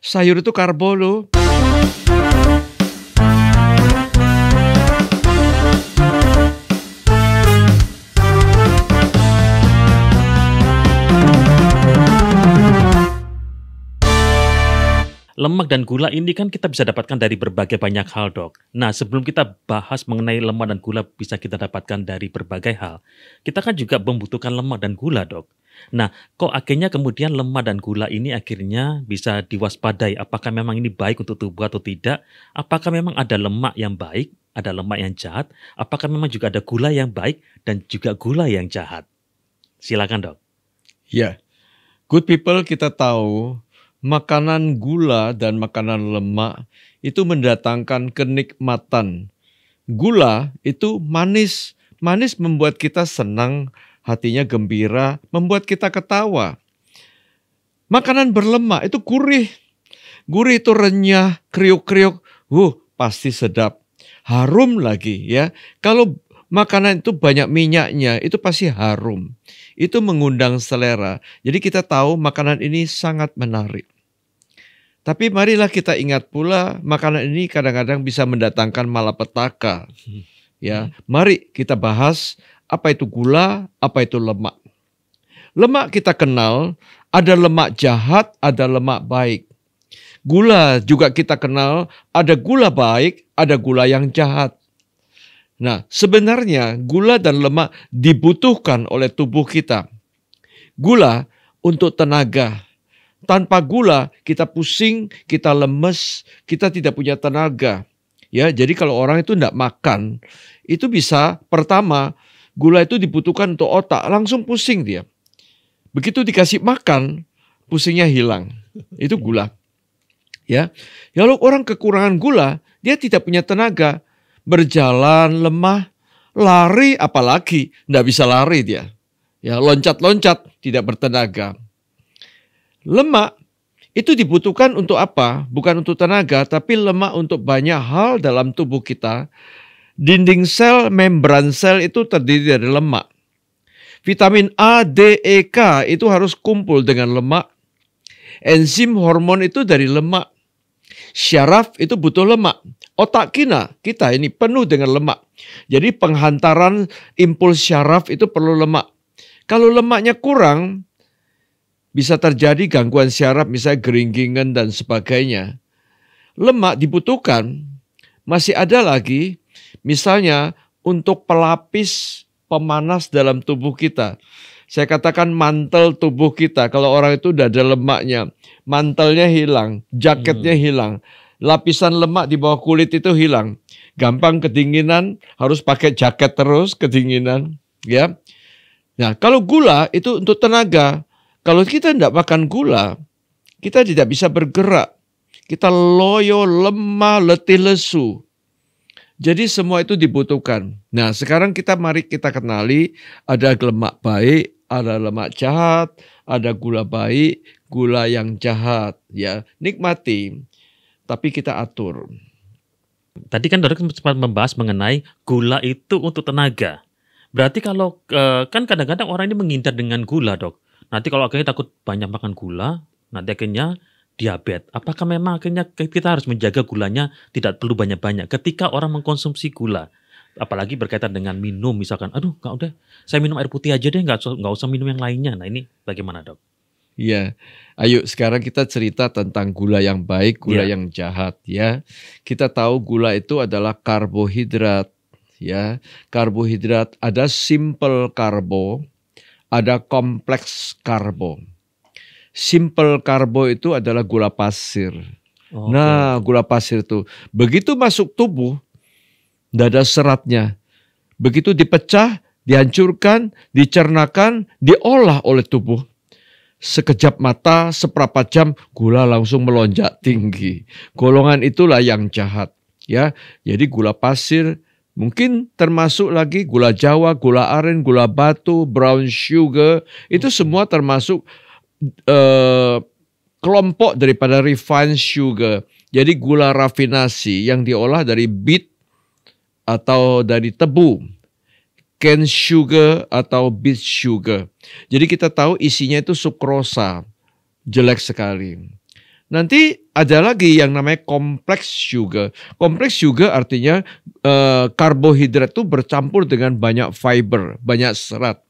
sayur itu karbo loh. Lemak dan gula ini kan kita bisa dapatkan dari berbagai banyak hal, Dok. Nah, sebelum kita bahas mengenai lemak dan gula bisa kita dapatkan dari berbagai hal, kita kan juga membutuhkan lemak dan gula, Dok. Nah, kok akhirnya kemudian lemak dan gula ini akhirnya bisa diwaspadai? Apakah memang ini baik untuk tubuh atau tidak? Apakah memang ada lemak yang baik, ada lemak yang jahat? Apakah memang juga ada gula yang baik dan juga gula yang jahat? Silakan, Dok. Ya, good people, kita tahu makanan gula dan makanan lemak itu mendatangkan kenikmatan. Gula itu manis. Manis membuat kita senang, hatinya gembira, membuat kita ketawa. Makanan berlemak itu gurih. Gurih itu renyah, kriuk-kriuk. Pasti sedap. Harum lagi ya. Kalau makanan itu banyak minyaknya, itu pasti harum. Itu mengundang selera. Jadi kita tahu makanan ini sangat menarik. Tapi marilah kita ingat pula makanan ini kadang-kadang bisa mendatangkan malapetaka. Ya, mari kita bahas apa itu gula, apa itu lemak. Lemak kita kenal, ada lemak jahat, ada lemak baik. Gula juga kita kenal, ada gula baik, ada gula yang jahat. Nah, sebenarnya gula dan lemak dibutuhkan oleh tubuh kita. Gula untuk tenaga. Tanpa gula kita pusing, kita lemes, kita tidak punya tenaga. Ya, jadi kalau orang itu tidak makan, itu bisa pertama gula itu dibutuhkan untuk otak, langsung pusing dia. Begitu dikasih makan, pusingnya hilang. Itu gula. Ya. Kalau orang kekurangan gula, dia tidak punya tenaga. Berjalan lemah, lari apalagi, tidak bisa lari dia. Ya, loncat-loncat tidak bertenaga. Lemak itu dibutuhkan untuk apa? Bukan untuk tenaga, tapi lemak untuk banyak hal dalam tubuh kita. Dinding sel, membran sel itu terdiri dari lemak. Vitamin A, D, E, K itu harus kumpul dengan lemak. Enzim hormon itu dari lemak. Syaraf itu butuh lemak. Otak kita ini penuh dengan lemak. Jadi penghantaran impuls syaraf itu perlu lemak. Kalau lemaknya kurang, bisa terjadi gangguan syaraf, misalnya geringgingan dan sebagainya. Lemak dibutuhkan. Masih ada lagi, misalnya untuk pelapis pemanas dalam tubuh kita. Saya katakan mantel tubuh kita. Kalau orang itu udah ada lemaknya, mantelnya hilang, jaketnya hilang. Lapisan lemak di bawah kulit itu hilang. Gampang kedinginan, harus pakai jaket terus, kedinginan. Ya. Nah, kalau gula itu untuk tenaga. Kalau kita tidak makan gula, kita tidak bisa bergerak. Kita loyo, lemah, letih, lesu. Jadi semua itu dibutuhkan. Nah, sekarang mari kita kenali ada lemak baik, ada lemak jahat, ada gula baik, gula yang jahat. Ya, nikmati, tapi kita atur. Tadi kan Dok sempat membahas mengenai gula itu untuk tenaga. Berarti kalau kan kadang-kadang orang ini menghindar dengan gula, Dok. Nanti kalau akhirnya takut banyak makan gula, nanti akhirnya diabetes. Apakah memang akhirnya kita harus menjaga gulanya tidak perlu banyak-banyak ketika orang mengkonsumsi gula? Apalagi berkaitan dengan minum, misalkan, aduh nggak udah, saya minum air putih aja deh, nggak usah minum yang lainnya. Nah ini bagaimana, Dok? Iya, ayo sekarang kita cerita tentang gula yang baik, gula yang jahat. Ya, kita tahu gula itu adalah karbohidrat. Ya, karbohidrat ada simple karbo, ada kompleks karbo. Simple karbo itu adalah gula pasir. Nah, gula pasir itu begitu masuk tubuh, tidak ada seratnya. Begitu dipecah, dihancurkan, dicernakan, diolah oleh tubuh. Sekejap mata, seperempat jam, gula langsung melonjak tinggi. Golongan itulah yang jahat. Ya, jadi gula pasir. Mungkin termasuk lagi gula Jawa, gula aren, gula batu, brown sugar. Itu semua termasuk kelompok daripada refined sugar. Jadi gula rafinasi yang diolah dari beet atau dari tebu. Cane sugar atau beet sugar. Jadi kita tahu isinya itu sukrosa. Jelek sekali. Nanti ada lagi yang namanya complex sugar. Complex sugar artinya karbohidrat itu bercampur dengan banyak fiber, banyak serat.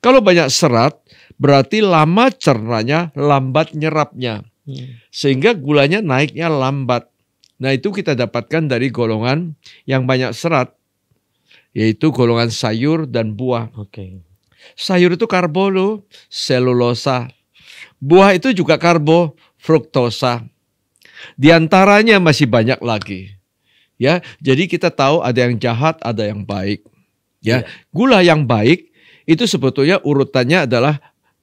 Kalau banyak serat, berarti lama cernanya, lambat nyerapnya. Sehingga gulanya naiknya lambat. Nah, itu kita dapatkan dari golongan yang banyak serat, yaitu golongan sayur dan buah. Oke. Sayur itu karbo loh, selulosa. Buah itu juga karbo, fruktosa. Di antaranya masih banyak lagi. Ya, jadi kita tahu ada yang jahat, ada yang baik. Ya, gula yang baik itu sebetulnya urutannya adalah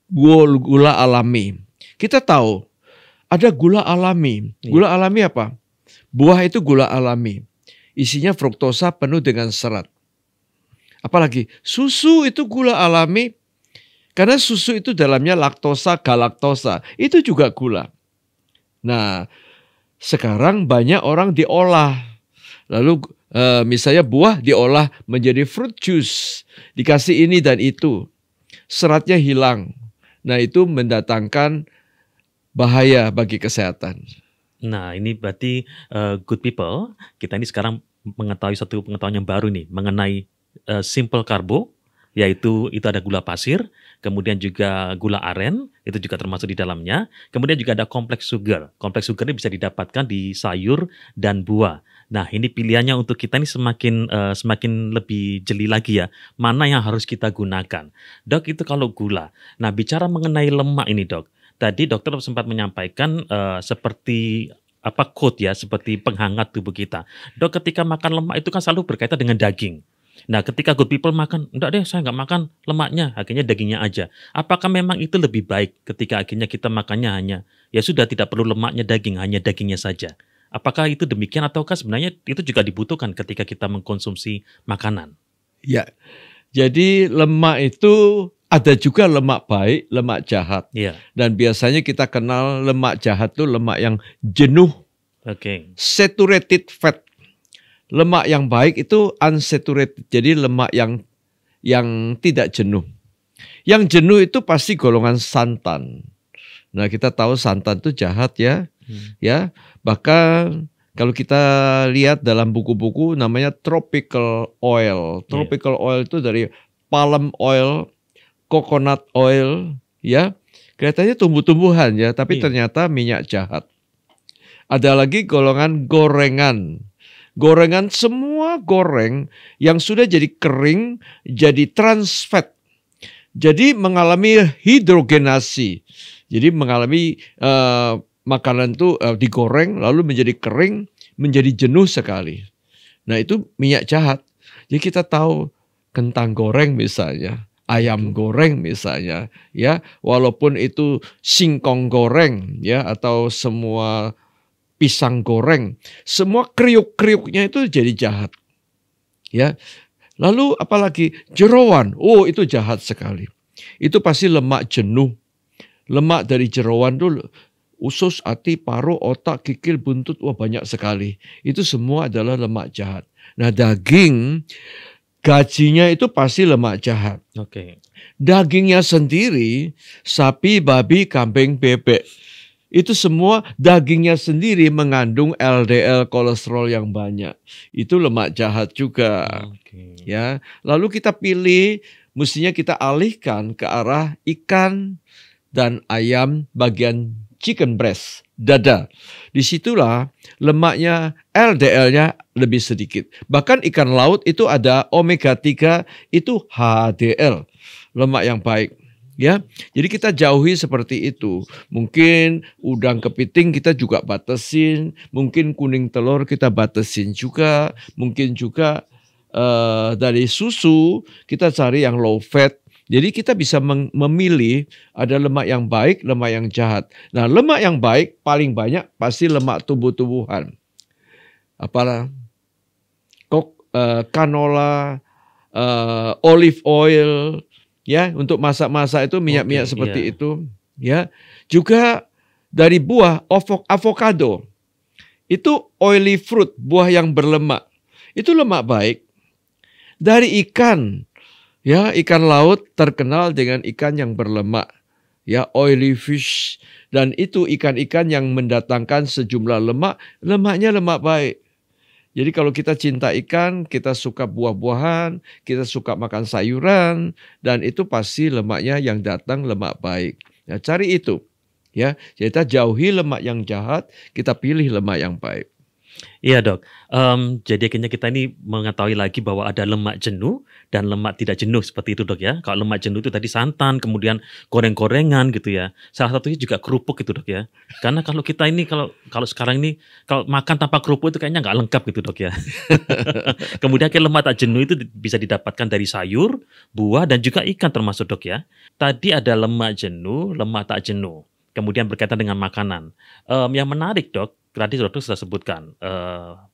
gula alami. Kita tahu ada gula alami. Gula alami apa? Buah itu gula alami. Isinya fruktosa penuh dengan serat. Apalagi susu itu gula alami. Karena susu itu dalamnya laktosa, galaktosa. Itu juga gula. Nah, sekarang banyak orang diolah. Lalu misalnya buah diolah menjadi fruit juice. Dikasih ini dan itu. Seratnya hilang. Nah, itu mendatangkan bahaya bagi kesehatan. Nah, ini berarti good people, kita ini sekarang mengetahui satu pengetahuan yang baru nih mengenai simple carbo, yaitu itu ada gula pasir, kemudian juga gula aren, itu juga termasuk di dalamnya. Kemudian juga ada complex sugar. Complex sugar ini bisa didapatkan di sayur dan buah. Nah, ini pilihannya untuk kita ini semakin lebih jeli lagi ya, mana yang harus kita gunakan. Dok, itu kalau gula. Nah, bicara mengenai lemak ini, Dok. Tadi dokter sempat menyampaikan seperti quote ya, seperti penghangat tubuh kita. Dok, ketika makan lemak itu kan selalu berkaitan dengan daging. Nah, ketika good people makan, enggak deh, saya nggak makan lemaknya, akhirnya dagingnya aja. Apakah memang itu lebih baik ketika akhirnya kita makannya hanya, ya sudah tidak perlu lemaknya daging, hanya dagingnya saja. Apakah itu demikian ataukah sebenarnya itu juga dibutuhkan ketika kita mengkonsumsi makanan? Ya, jadi lemak itu ada juga lemak baik, lemak jahat. Dan biasanya kita kenal lemak jahat itu lemak yang jenuh. Saturated fat. Lemak yang baik itu unsaturated. Jadi lemak yang tidak jenuh. Yang jenuh itu pasti golongan santan. Nah, kita tahu santan itu jahat ya. Ya, bahkan kalau kita lihat dalam buku-buku namanya tropical oil. Tropical oil itu dari palm oil, coconut oil, ya. Kelihatannya tumbuh-tumbuhan ya, tapi ternyata minyak jahat. Ada lagi golongan gorengan. Gorengan, semua goreng yang sudah jadi kering, jadi trans fat. Jadi mengalami hidrogenasi. Jadi mengalami makanan itu digoreng lalu menjadi kering, menjadi jenuh sekali. Nah, itu minyak jahat. Jadi kita tahu kentang goreng misalnya, ayam goreng misalnya, ya, walaupun itu singkong goreng, ya, atau semua pisang goreng, semua kriuk-kriuknya itu jadi jahat, ya. Lalu apalagi jeroan, oh itu jahat sekali. Itu pasti lemak jenuh, lemak dari jeroan dulu. Usus, hati, paru, otak, kikil, buntut, wah banyak sekali. Itu semua adalah lemak jahat. Nah, daging, gajinya itu pasti lemak jahat. Dagingnya sendiri, sapi, babi, kambing, bebek. Itu semua dagingnya sendiri mengandung LDL kolesterol yang banyak. Itu lemak jahat juga. Ya. Lalu kita pilih, mestinya kita alihkan ke arah ikan dan ayam bagian chicken breast, dada. Disitulah lemaknya, LDL-nya lebih sedikit. Bahkan ikan laut itu ada omega 3, itu HDL, lemak yang baik. Ya, jadi kita jauhi seperti itu. Mungkin udang kepiting kita juga batasin, mungkin kuning telur kita batasin juga, mungkin juga dari susu kita cari yang low fat. Jadi kita bisa memilih ada lemak yang baik, lemak yang jahat. Nah, lemak yang baik paling banyak pasti lemak tumbuh-tumbuhan. Apalah, canola, olive oil, ya, untuk masak-masak itu minyak-minyak seperti itu, ya. Juga dari buah avocado. Itu oily fruit, buah yang berlemak. Itu lemak baik. Dari ikan, ya, ikan laut terkenal dengan ikan yang berlemak, ya, oily fish. Dan itu ikan-ikan yang mendatangkan sejumlah lemak, lemaknya lemak baik. Jadi kalau kita cinta ikan, kita suka buah-buahan, kita suka makan sayuran, dan itu pasti lemaknya yang datang lemak baik. Ya, cari itu. Ya, kita jauhi lemak yang jahat, kita pilih lemak yang baik. Iya dok, jadi akhirnya kita ini mengetahui lagi bahwa ada lemak jenuh dan lemak tidak jenuh seperti itu dok ya. Kalau lemak jenuh itu tadi santan, kemudian goreng-gorengan gitu ya. Salah satunya juga kerupuk gitu dok ya. Karena kalau kita ini kalau sekarang ini kalau makan tanpa kerupuk itu kayaknya nggak lengkap gitu dok ya. Kemudian lemak tak jenuh itu bisa didapatkan dari sayur, buah dan juga ikan termasuk dok ya. Tadi ada lemak jenuh, lemak tak jenuh. Kemudian berkaitan dengan makanan. Yang menarik dok, tadi dokter sudah sebutkan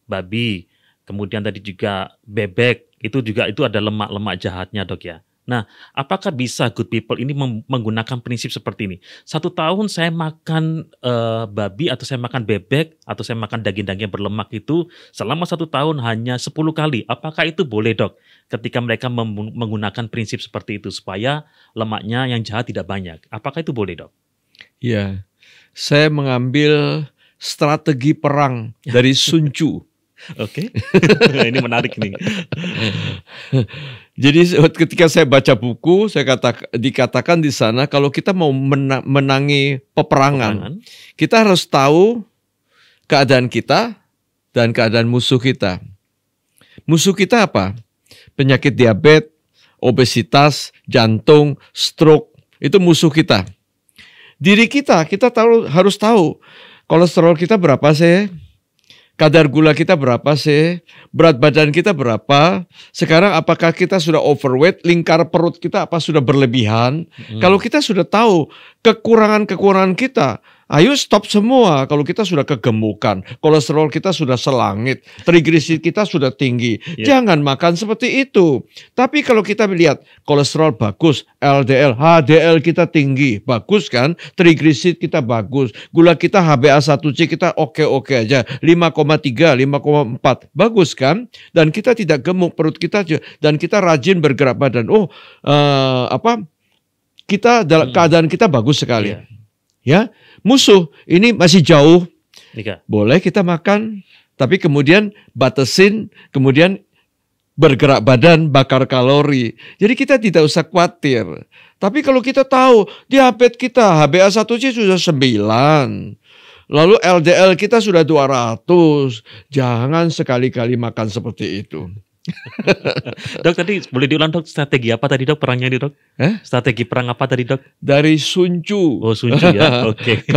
babi, kemudian tadi juga bebek, itu ada lemak-lemak jahatnya dok ya. Nah, apakah bisa good people ini menggunakan prinsip seperti ini? 1 tahun saya makan babi atau saya makan bebek atau saya makan daging-daging berlemak itu selama 1 tahun hanya 10 kali. Apakah itu boleh dok? Ketika mereka menggunakan prinsip seperti itu supaya lemaknya yang jahat tidak banyak. Apakah itu boleh dok? Ya, saya mengambil strategi perang dari Sun Tzu. Oke, ini menarik nih. Jadi ketika saya baca buku, dikatakan di sana kalau kita mau menangi peperangan, kita harus tahu keadaan kita dan keadaan musuh kita. Musuh kita apa? Penyakit diabetes, obesitas, jantung, stroke, itu musuh kita. Diri kita harus tahu kolesterol kita berapa sih, kadar gula kita berapa sih, berat badan kita berapa, sekarang apakah kita sudah overweight, lingkar perut kita apa sudah berlebihan. Kalau kita sudah tahu kekurangan-kekurangan kita, ayo stop semua. Kalau kita sudah kegemukan, kolesterol kita sudah selangit, trigliserid kita sudah tinggi, jangan makan seperti itu. Tapi kalau kita melihat kolesterol bagus, LDL, HDL kita tinggi, bagus kan? Trigliserid kita bagus, gula kita HbA1c kita oke-oke aja, 5,3, 5,4, bagus kan? Dan kita tidak gemuk perut kita, dan kita rajin bergerak badan. Kita dalam keadaan kita bagus sekali. Ya, musuh ini masih jauh. Boleh kita makan, tapi kemudian batasin, kemudian bergerak badan, bakar kalori. Jadi kita tidak usah khawatir. Tapi kalau kita tahu diabetes kita HbA1c sudah 9, lalu LDL kita sudah 200, jangan sekali-kali makan seperti itu. Dok, tadi boleh diulang dok, strategi apa tadi dok perangnya nih dok? Strategi perang apa tadi dok? Dari Sun Tzu. Oh, Sun Tzu ya, oke.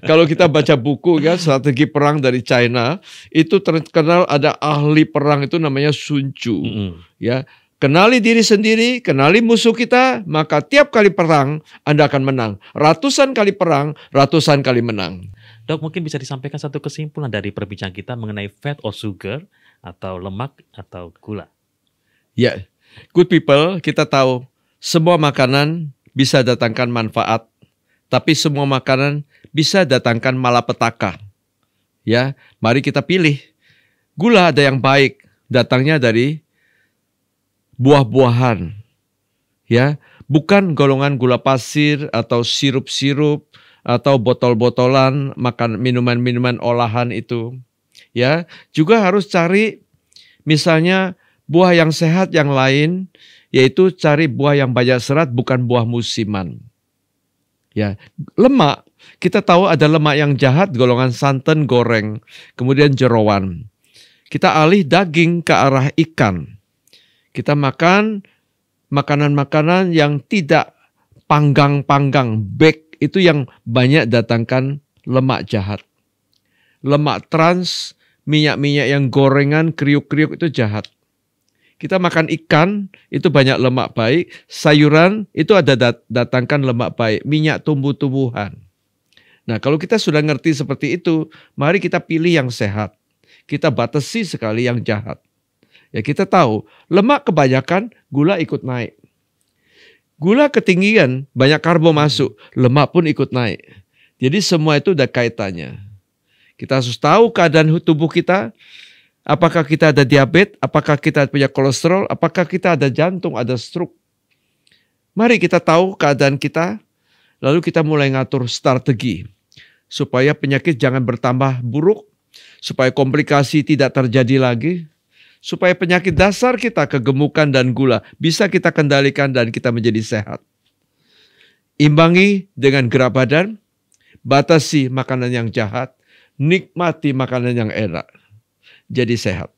Kalau kita baca buku ya, strategi perang dari China, itu terkenal ada ahli perang itu namanya Sun Tzu. Ya, kenali diri sendiri, kenali musuh kita, maka tiap kali perang Anda akan menang. Ratusan kali perang, ratusan kali menang. Dok, mungkin bisa disampaikan satu kesimpulan dari perbincangan kita mengenai fat or sugar, atau lemak atau gula. Ya, good people, kita tahu semua makanan bisa datangkan manfaat, tapi semua makanan bisa datangkan malapetaka. Ya, mari kita pilih. Gula ada yang baik, datangnya dari buah-buahan. Ya, bukan golongan gula pasir atau sirup-sirup atau botol-botolan makan minuman-minuman olahan itu. Ya, juga harus cari misalnya buah yang sehat yang lain, yaitu cari buah yang banyak serat, bukan buah musiman. Ya, lemak, kita tahu ada lemak yang jahat, golongan santan, goreng, kemudian jerawan. Kita alih daging ke arah ikan. Kita makan makanan-makanan yang tidak panggang-panggang, bake, itu yang banyak datangkan lemak jahat. Lemak trans, minyak-minyak yang gorengan, kriuk-kriuk itu jahat. Kita makan ikan, itu banyak lemak baik. Sayuran, itu ada datangkan lemak baik. Minyak tumbuh-tumbuhan. Nah, kalau kita sudah ngerti seperti itu, mari kita pilih yang sehat. Kita batasi sekali yang jahat. Ya, kita tahu, lemak kebanyakan, gula ikut naik. Gula ketinggian, banyak karbo masuk, lemak pun ikut naik. Jadi semua itu ada kaitannya. Kita harus tahu keadaan tubuh kita, apakah kita ada diabetes, apakah kita punya kolesterol, apakah kita ada jantung, ada stroke. Mari kita tahu keadaan kita, lalu kita mulai ngatur strategi. supaya penyakit jangan bertambah buruk, supaya komplikasi tidak terjadi lagi, supaya penyakit dasar kita, kegemukan dan gula, bisa kita kendalikan dan kita menjadi sehat. Imbangi dengan gerak badan, batasi makanan yang jahat, nikmati makanan yang enak. Jadi sehat.